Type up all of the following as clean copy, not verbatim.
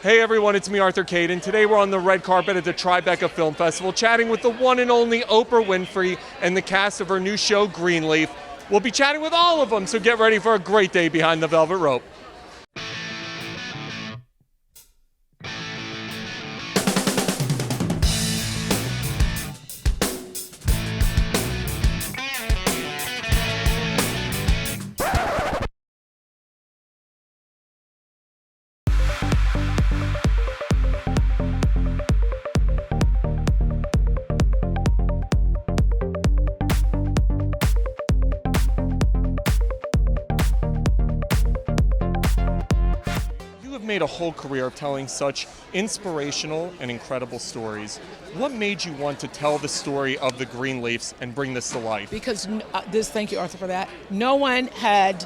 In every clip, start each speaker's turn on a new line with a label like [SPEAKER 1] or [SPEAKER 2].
[SPEAKER 1] Hey everyone, it's me, Arthur Kade, and today we're on the red carpet at the Tribeca Film Festival chatting with the one and only Oprah Winfrey and the cast of her new show, Greenleaf. We'll be chatting with all of them, so get ready for a great day behind the velvet rope. Made a whole career of telling such inspirational and incredible stories. What made you want to tell the story of the Greenleafs and bring this to life?
[SPEAKER 2] Because thank you, Arthur, for that. No one had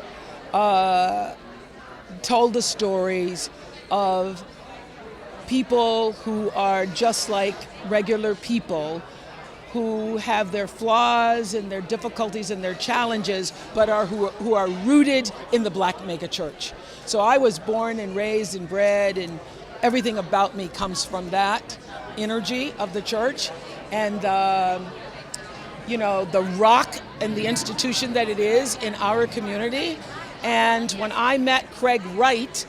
[SPEAKER 2] told the stories of people who are just like regular people, who have their flaws and their difficulties and their challenges, but who are rooted in the Black megachurch. So I was born and raised and bred, and everything about me comes from that energy of the church, and the rock and the institution that it is in our community. And when I met Craig Wright,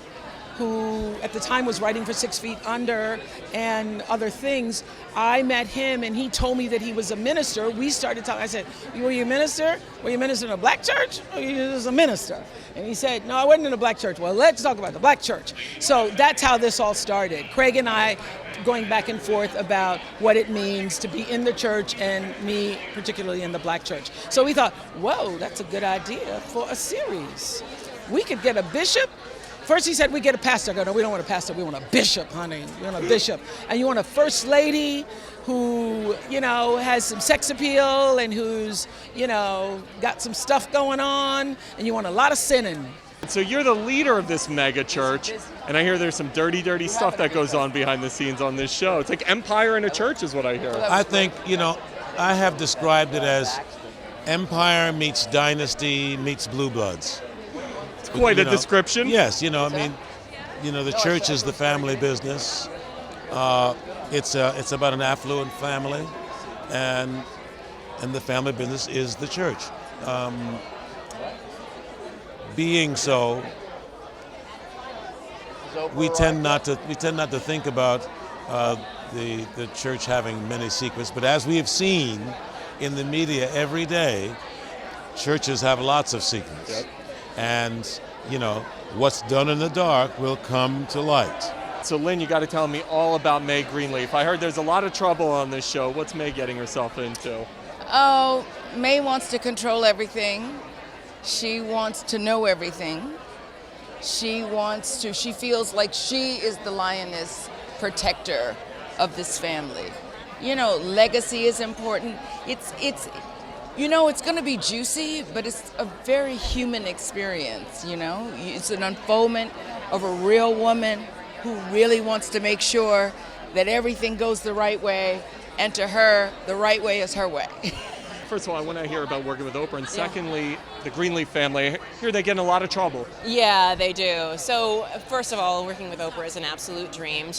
[SPEAKER 2] who at the time was writing for 6 Feet Under and other things, I met him and he told me that he was a minister. We started talking. I said, were you a minister? Were you a minister in a black church? Or you just a minister? And he said, no, I wasn't in a black church. Well, let's talk about the black church. So that's how this all started. Craig and I going back and forth about what it means to be in the church, and me particularly in the black church. So we thought, whoa, that's a good idea for a series. We could get a bishop. First he said, we get a pastor. I go, no, we don't want a pastor. We want a bishop, honey. We want a bishop. And you want a first lady who, has some sex appeal and who's, got some stuff going on. And you want a lot of sinning.
[SPEAKER 1] So you're the leader of this mega church, and I hear there's some dirty, dirty stuff that goes on behind the scenes on this show. It's like empire in a church is what I hear.
[SPEAKER 3] I think, I have described it as empire meets dynasty meets blue bloods.
[SPEAKER 1] Quite a description.
[SPEAKER 3] Yes, the church is the family business. It's about an affluent family, and the family business is the church. Being so, we tend not to think about the church having many secrets. But as we have seen in the media every day, churches have lots of secrets. Yep. And, what's done in the dark will come to light.
[SPEAKER 1] So, Lynn, you got to tell me all about May Greenleaf. I heard there's a lot of trouble on this show. What's May getting herself into?
[SPEAKER 4] Oh, May wants to control everything. She wants to know everything. She feels like she is the lioness protector of this family. Legacy is important. It's going to be juicy, but it's a very human experience, It's an unfoldment of a real woman who really wants to make sure that everything goes the right way, and to her, the right way is her way.
[SPEAKER 1] First of all, I want to hear about working with Oprah, and secondly, the Greenleaf family. I hear they get in a lot of trouble.
[SPEAKER 5] Yeah, they do. So, first of all, working with Oprah is an absolute dream.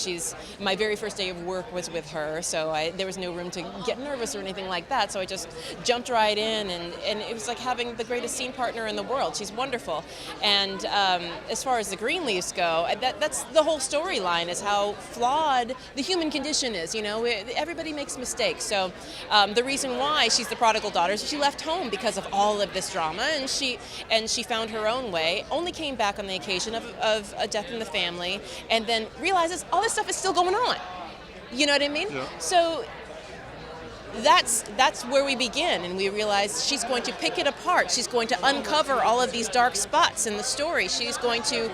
[SPEAKER 5] My very first day of work was with her, so there was no room to get nervous or anything like that, so I just jumped right in, and it was like having the greatest scene partner in the world. She's wonderful. And as far as the Greenleafs go, that's the whole storyline, is how flawed the human condition is. Everybody makes mistakes. So the reason why she's the prodigal daughter is she left home because of all of this drama, and she found her own way, only came back on the occasion of a death in the family, and then realizes all this stuff is still going on. You know what I mean? Yeah. So that's where we begin, and we realize she's going to pick it apart. She's going to uncover all of these dark spots in the story. She's going to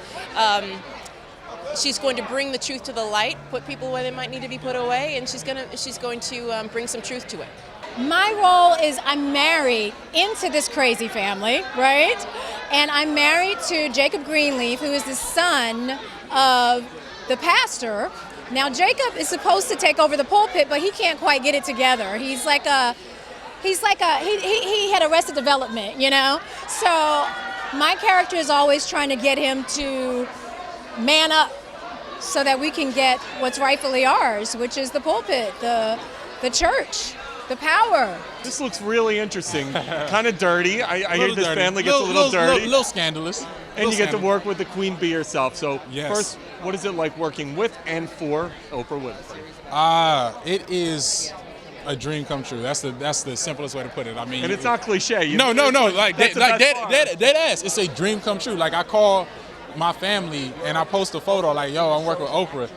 [SPEAKER 5] bring the truth to the light, put people where they might need to be put away, and she's going to bring some truth to it.
[SPEAKER 6] My role is I'm married into this crazy family, right? And I'm married to Jacob Greenleaf, who is the son of the pastor. Now, Jacob is supposed to take over the pulpit, but he can't quite get it together. He had Arrested Development, So my character is always trying to get him to man up so that we can get what's rightfully ours, which is the pulpit, the church, the power.
[SPEAKER 1] This looks really interesting. Kind of dirty. I hear this
[SPEAKER 7] dirty.
[SPEAKER 1] family gets a little dirty.
[SPEAKER 7] Little scandalous.
[SPEAKER 1] And you get to work with the queen bee herself. So
[SPEAKER 7] Yes.
[SPEAKER 1] first, what is it like working with and for Oprah Winfrey?
[SPEAKER 7] It is a dream come true. That's the simplest way to put it. I mean,
[SPEAKER 1] And it's not cliche.
[SPEAKER 7] No. Like
[SPEAKER 1] That's the best part.
[SPEAKER 7] dead ass. It's a dream come true. Like I call my family and I post a photo like, yo, I'm working with Oprah.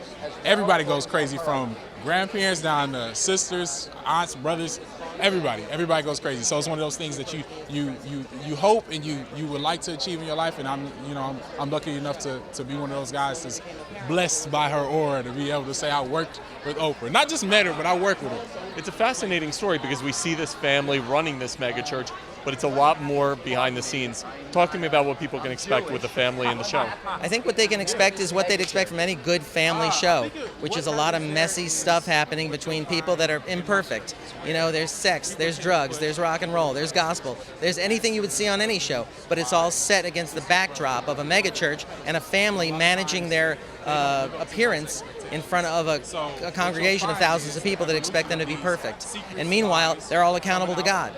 [SPEAKER 7] Everybody goes crazy, from grandparents down to sisters, aunts, brothers. Everybody goes crazy. So it's one of those things that you hope and you would like to achieve in your life. And I'm lucky enough to be one of those guys that's blessed by her aura, to be able to say I worked with Oprah. Not just met her, but I worked with her.
[SPEAKER 1] It's a fascinating story because we see this family running this mega church, but it's a lot more behind the scenes. Talk to me about what people can expect with the family in the show.
[SPEAKER 8] I think what they can expect is what they'd expect from any good family show, which is a lot of messy stuff happening between people that are imperfect. You know, there's sex, there's drugs, there's rock and roll, there's gospel, there's anything you would see on any show, but it's all set against the backdrop of a megachurch and a family managing their appearance in front of a congregation of thousands of people that expect them to be perfect. And meanwhile, they're all accountable to God.